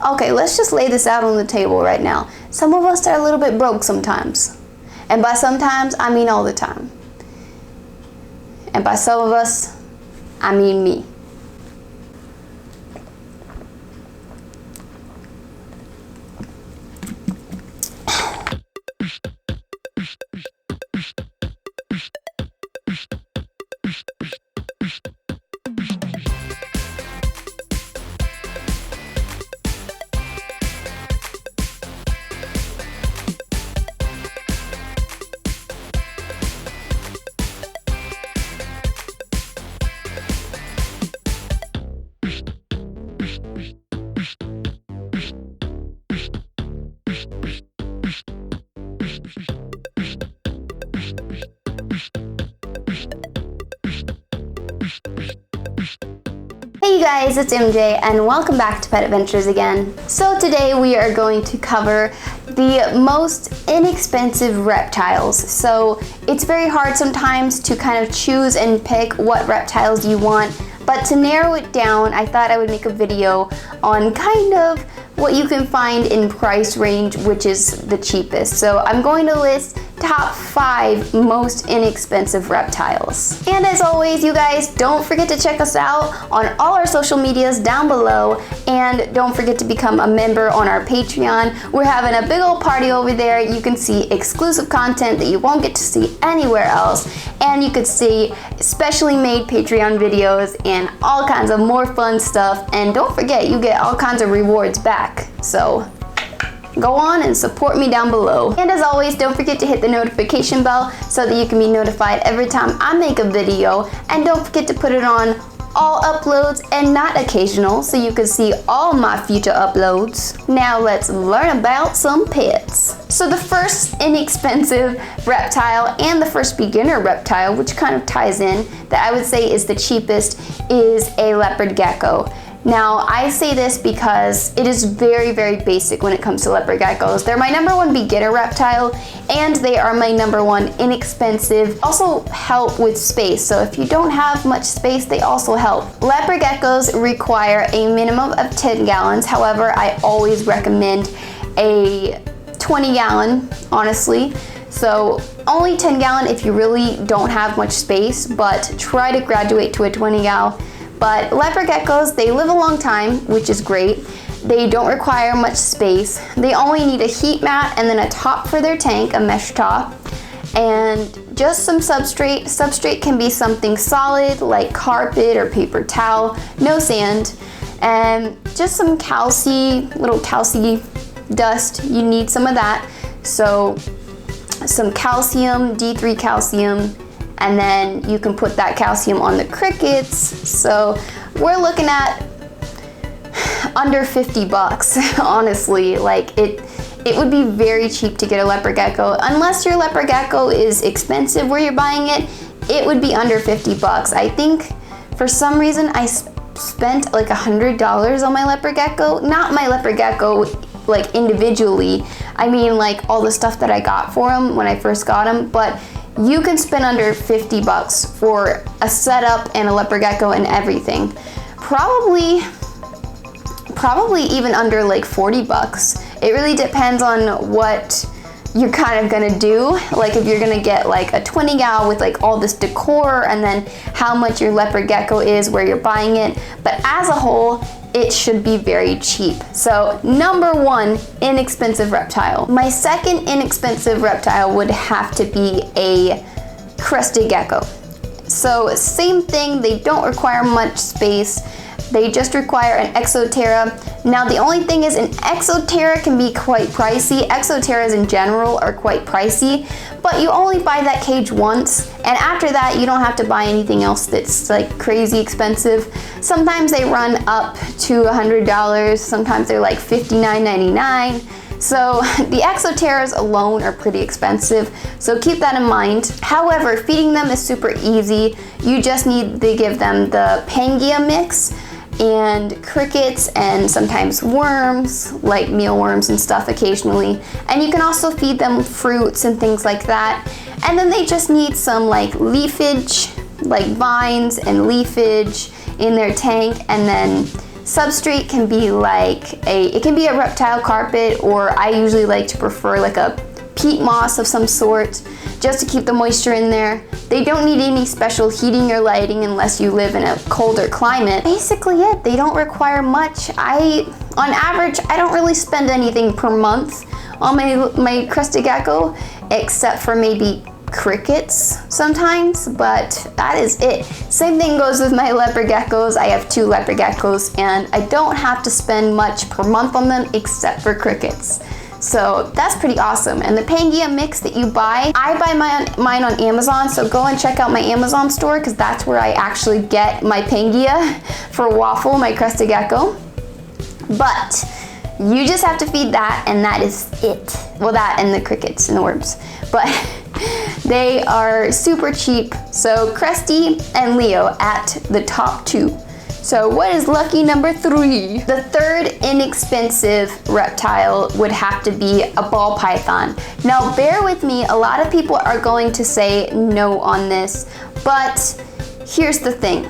Okay, let's just lay this out on the table right now. Some of us are a little bit broke sometimes. And by sometimes, I mean all the time. And by some of us, I mean me. Hey you guys, it's MJ and welcome back to Pet Adventures again. So today we are going to cover the most inexpensive reptiles. So it's very hard sometimes to kind of choose and pick what reptiles you want, but to narrow it down, I thought I would make a video on kind of what you can find in price range, which is the cheapest. So I'm going to list top 5 most inexpensive reptiles. And as always, you guys, don't forget to check us out on all our social medias down below, and don't forget to become a member on our Patreon. We're having a big old party over there. You can see exclusive content that you won't get to see anywhere else, and you could see specially made Patreon videos and all kinds of more fun stuff. And don't forget, you get all kinds of rewards back. So go on and support me down below. And as always, don't forget to hit the notification bell so that you can be notified every time I make a video. And don't forget to put it on all uploads and not occasional so you can see all my future uploads. Now let's learn about some pets. So the first inexpensive reptile and the first beginner reptile, which kind of ties in, that I would say is the cheapest, is a leopard gecko. Now, I say this because it is very, very basic when it comes to leopard geckos. They're my #1 beginner reptile, and they are my #1 inexpensive. Also help with space, so if you don't have much space, they also help. Leopard geckos require a minimum of 10 gallons. However, I always recommend a 20 gallon, honestly. So only 10 gallon if you really don't have much space, but try to graduate to a 20 gal. But leopard geckos, they live a long time, which is great. They don't require much space. They only need a heat mat and then a top for their tank, a mesh top, and just some substrate. Substrate can be something solid like carpet or paper towel, no sand, and just some little calci dust. You need some of that. So some calcium, D3 calcium, and then you can put that calcium on the crickets. So we're looking at under 50 bucks, honestly. Like it would be very cheap to get a leopard gecko. Unless your leopard gecko is expensive where you're buying it, it would be under 50 bucks. I think for some reason I spent like $100 on my leopard gecko. Not my leopard gecko like individually. I mean like all the stuff that I got for him when I first got him, but you can spend under 50 bucks for a setup and a leopard gecko and everything. Probably even under like 40 bucks. It really depends on what you're kind of gonna do. Like if you're gonna get like a 20 gal with like all this decor, and then how much your leopard gecko is, where you're buying it. But as a whole, it should be very cheap. So #1 inexpensive reptile. My second inexpensive reptile would have to be a crested gecko. So same thing, they don't require much space. They just require an exoterra. Now the only thing is, an exoterra can be quite pricey. Exoterras in general are quite pricey, but you only buy that cage once, and after that you don't have to buy anything else that's like crazy expensive. Sometimes they run up to $100, sometimes they're like $59.99. So the exoterras alone are pretty expensive, so keep that in mind. However, feeding them is super easy. You just need to give them the Pangaea mix and crickets and sometimes worms, like mealworms and stuff occasionally. And you can also feed them fruits and things like that. And then they just need some like leafage, like vines and leafage in their tank, and then substrate can be like it can be a reptile carpet, or I usually like to prefer like a peat moss of some sort, just to keep the moisture in there. They don't need any special heating or lighting unless you live in a colder climate. Basically it, they don't require much. On average, I don't really spend anything per month on my Crested Gecko, except for maybe crickets sometimes, but that is it. Same thing goes with my leopard geckos. I have 2 leopard geckos and I don't have to spend much per month on them except for crickets. So that's pretty awesome. And the Pangea mix that you buy, I buy mine on Amazon, so go and check out my Amazon store because that's where I actually get my Pangea for Waffle, my Crested Gecko. But you just have to feed that and that is it. Well, that and the crickets and the worms. But they are super cheap. So Cresty and Leo at the top 2. So what is lucky number 3? The third inexpensive reptile would have to be a ball python. Now bear with me, a lot of people are going to say no on this, but here's the thing.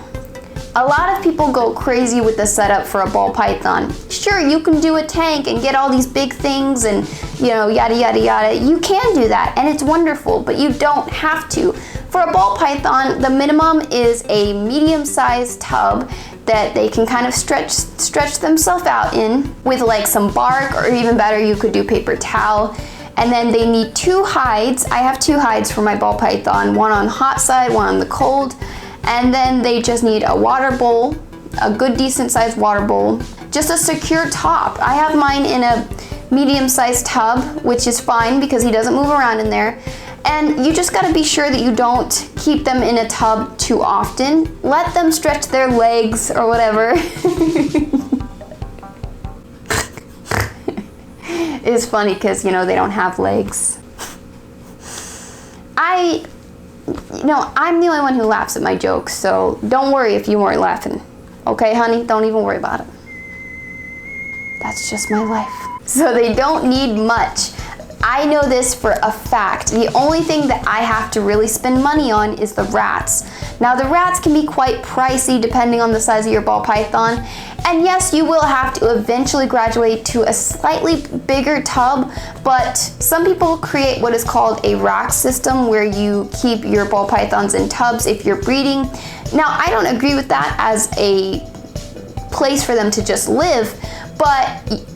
A lot of people go crazy with the setup for a ball python. Sure, you can do a tank and get all these big things and, you know, yada yada yada. You can do that and it's wonderful, but you don't have to. For a ball python, the minimum is a medium-sized tub that they can kind of stretch themselves out in with like some bark, or even better, you could do paper towel. And then they need 2 hides. I have 2 hides for my ball python, one on hot side, one on the cold. And then they just need a water bowl, a good decent sized water bowl, just a secure top. I have mine in a medium-sized tub, which is fine because he doesn't move around in there. And you just gotta be sure that you don't keep them in a tub too often. Let them stretch their legs or whatever. It's funny because, you know, they don't have legs. I'm the only one who laughs at my jokes, so don't worry if you weren't laughing. Okay, honey? Don't even worry about it. That's just my life. So they don't need much. I know this for a fact. The only thing that I have to really spend money on is the rats. Now the rats can be quite pricey depending on the size of your ball python. And yes, you will have to eventually graduate to a slightly bigger tub, but some people create what is called a rack system where you keep your ball pythons in tubs if you're breeding. Now I don't agree with that as a place for them to just live, but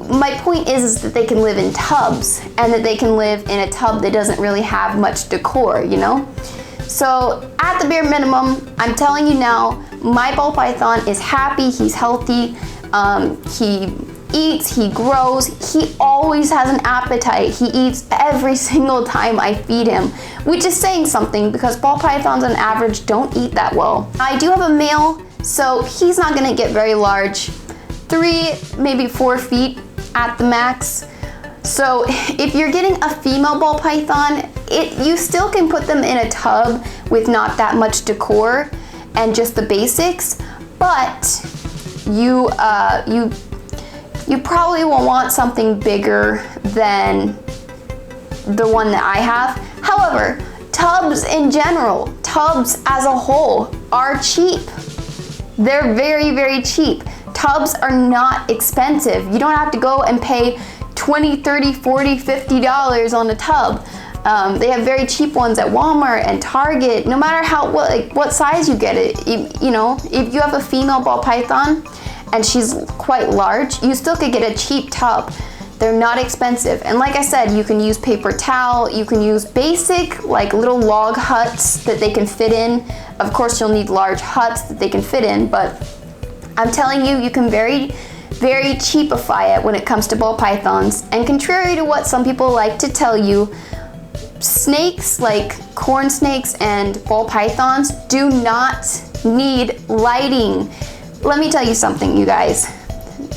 my point is that they can live in tubs and that they can live in a tub that doesn't really have much decor, you know? So at the bare minimum, I'm telling you now, my ball python is happy, he's healthy, he eats, he grows, he always has an appetite. He eats every single time I feed him, which is saying something because ball pythons on average don't eat that well. I do have a male, so he's not gonna get very large. 3, maybe 4 feet at the max. So if you're getting a female ball python, you still can put them in a tub with not that much decor and just the basics, but you probably will want something bigger than the one that I have. However, tubs in general, tubs as a whole are cheap. They're very, very cheap. Tubs are not expensive. You don't have to go and pay $20, $30, $40, $50 on a tub. They have very cheap ones at Walmart and Target. No matter what size you get it, you know, if you have a female ball python and she's quite large, you still could get a cheap tub. They're not expensive. And like I said, you can use paper towel, you can use basic like little log huts that they can fit in. Of course, you'll need large huts that they can fit in, but I'm telling you, you can very, very cheapify it when it comes to ball pythons. And contrary to what some people like to tell you, snakes like corn snakes and ball pythons do not need lighting. Let me tell you something, you guys.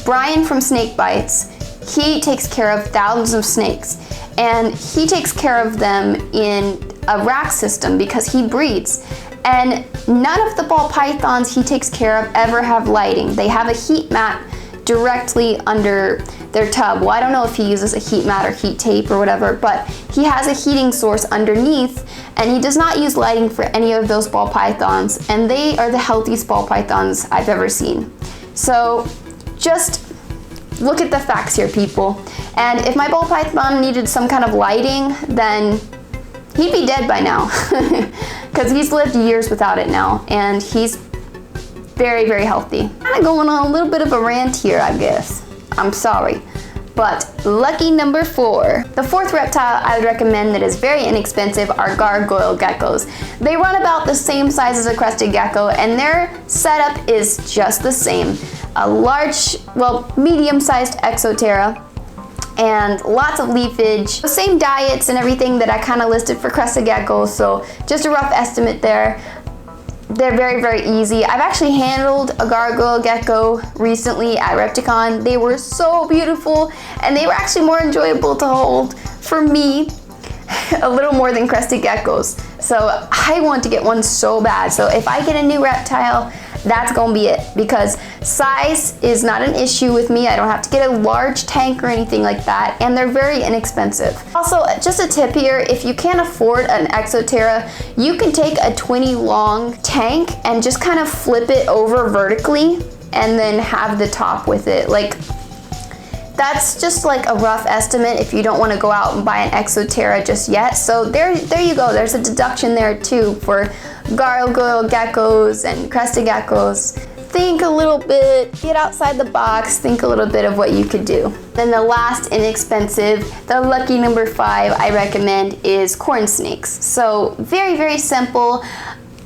Brian from Snake Bites, he takes care of thousands of snakes, and he takes care of them in a rack system because he breeds. And none of the ball pythons he takes care of ever have lighting. They have a heat mat directly under their tub. Well, I don't know if he uses a heat mat or heat tape or whatever, but he has a heating source underneath, and he does not use lighting for any of those ball pythons, and they are the healthiest ball pythons I've ever seen. So just look at the facts here, people. And if my ball python needed some kind of lighting, then he'd be dead by now, because he's lived years without it now, and he's very, very healthy. Kind of going on a little bit of a rant here, I guess. I'm sorry. But lucky number 4. The 4th reptile I would recommend that is very inexpensive are Gargoyle Geckos. They run about the same size as a Crested Gecko, and their setup is just the same. A large, well, medium-sized exoterra, and lots of leafage. The same diets and everything that I kind of listed for Crested Gecko, so just a rough estimate there. They're very, very easy. I've actually handled a Gargoyle Gecko recently at Repticon. They were so beautiful, and they were actually more enjoyable to hold for me, a little more than Crested Geckos. So I want to get one so bad. So if I get a new reptile, that's gonna be it, because size is not an issue with me. I don't have to get a large tank or anything like that, and they're very inexpensive. Also, just a tip here, if you can't afford an exoterra, you can take a 20 long tank and just kind of flip it over vertically and then have the top with it. Like, that's just like a rough estimate if you don't want to go out and buy an exoterra just yet. So there you go. There's a deduction there too for Gargoyle Geckos and Crested Geckos. Think a little bit, get outside the box, think a little bit of what you could do. Then the last inexpensive, the lucky number 5 I recommend is corn snakes. So very, very simple.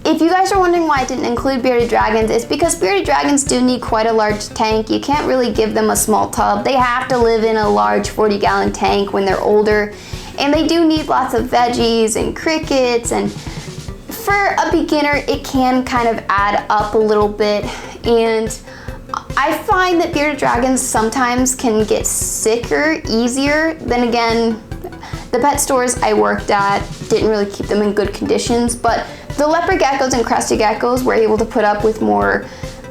If you guys are wondering why I didn't include bearded dragons, it's because bearded dragons do need quite a large tank. You can't really give them a small tub. They have to live in a large 40-gallon tank when they're older, and they do need lots of veggies and crickets, and for a beginner it can kind of add up a little bit. And I find that bearded dragons sometimes can get sicker easier. Then again, the pet stores I worked at didn't really keep them in good conditions, but the leopard geckos and crested geckos were able to put up with more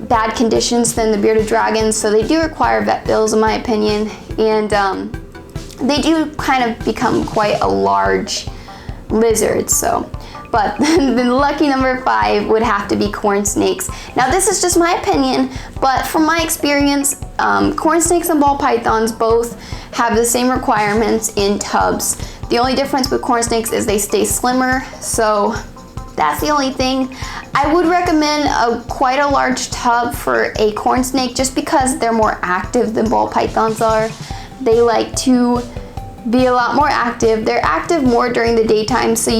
bad conditions than the bearded dragons, so they do require vet bills in my opinion, and they do kind of become quite a large lizard. So, but the lucky number 5 would have to be corn snakes. Now this is just my opinion, but from my experience, corn snakes and ball pythons both have the same requirements in tubs. The only difference with corn snakes is they stay slimmer, so that's the only thing. I would recommend quite a large tub for a corn snake just because they're more active than ball pythons are. They like to be a lot more active. They're active more during the daytime, so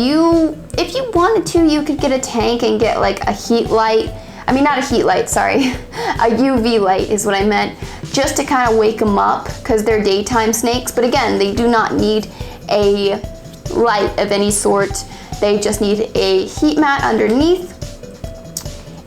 if you wanted to, you could get a tank and get like a heat light. I mean, not a heat light, sorry. A UV light is what I meant, just to kind of wake them up because they're daytime snakes. But again, they do not need a light of any sort. They just need a heat mat underneath,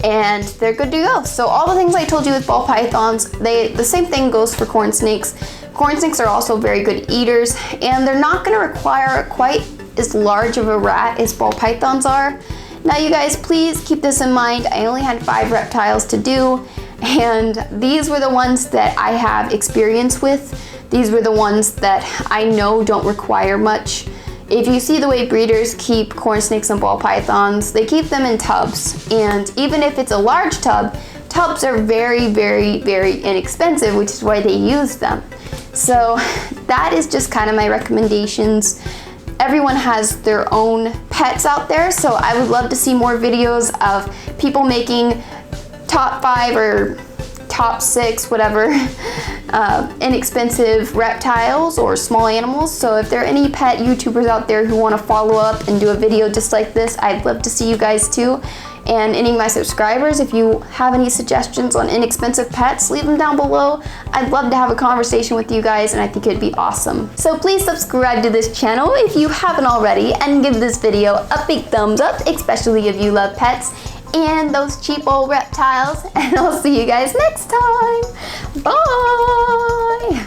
and they're good to go. So all the things I told you with ball pythons, the same thing goes for corn snakes. Corn snakes are also very good eaters, and they're not going to require quite as large of a rat as ball pythons are. Now you guys, please keep this in mind. I only had 5 reptiles to do, and these were the ones that I have experience with. These were the ones that I know don't require much. If you see the way breeders keep corn snakes and ball pythons, they keep them in tubs. And even if it's a large tub, tubs are very, very, very inexpensive, which is why they use them. So that is just kind of my recommendations. Everyone has their own pets out there, so I would love to see more videos of people making top 5 or top 6, whatever, inexpensive reptiles or small animals. So if there are any pet YouTubers out there who want to follow up and do a video just like this, I'd love to see you guys too. And any of my subscribers, if you have any suggestions on inexpensive pets, leave them down below. I'd love to have a conversation with you guys, and I think it'd be awesome. So please subscribe to this channel if you haven't already, and give this video a big thumbs up, especially if you love pets and those cheap old reptiles. And I'll see you guys next time. Bye!